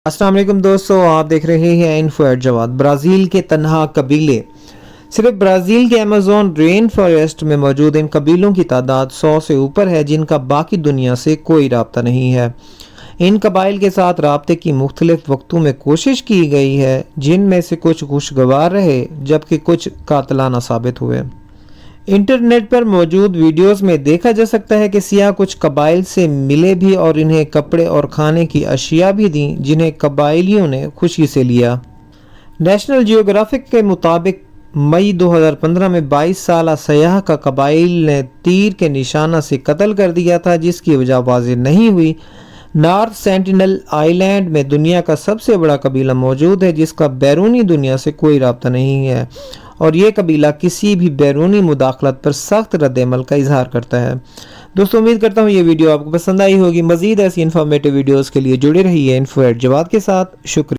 السلام علیکم دوستو، آپ دیکھ رہے ہیں انفو ایٹ جواد۔ برازیل کے تنہا قبیلے۔ صرف برازیل کے ایمیزون رین فاریسٹ میں موجود ان قبیلوں کی تعداد 100 سے اوپر ہے، جن کا باقی دنیا سے کوئی رابطہ نہیں ہے۔ ان قبائل کے ساتھ رابطے کی مختلف وقتوں میں کوشش کی گئی ہے، جن میں سے کچھ خوشگوار رہے جبکہ کچھ قاتلانہ ثابت ہوئے۔ انٹرنیٹ پر موجود ویڈیوز میں دیکھا جا سکتا ہے کہ سیاح کچھ قبائل سے ملے بھی اور انہیں کپڑے اور کھانے کی اشیاء بھی دیں، جنہیں قبائلیوں نے خوشی سے لیا۔ نیشنل جیوگرافک کے مطابق مئی 2015 میں 22 سالہ سیاح کا قبائل نے تیر کے نشانہ سے قتل کر دیا تھا، جس کی وجہ واضح نہیں ہوئی۔ نارتھ سینٹینل آئی لینڈ میں دنیا کا سب سے بڑا قبیلہ موجود ہے، جس کا بیرونی دنیا سے کوئی رابطہ نہیں ہے، اور یہ قبیلہ کسی بھی بیرونی مداخلت پر سخت رد عمل کا اظہار کرتا ہے۔ دوستو، امید کرتا ہوں یہ ویڈیو آپ کو پسند آئی ہوگی۔ مزید ایسی انفارمیٹیو ویڈیوز کے لیے جڑے رہیے انفو ایٹ جواد کے ساتھ۔ شکریہ۔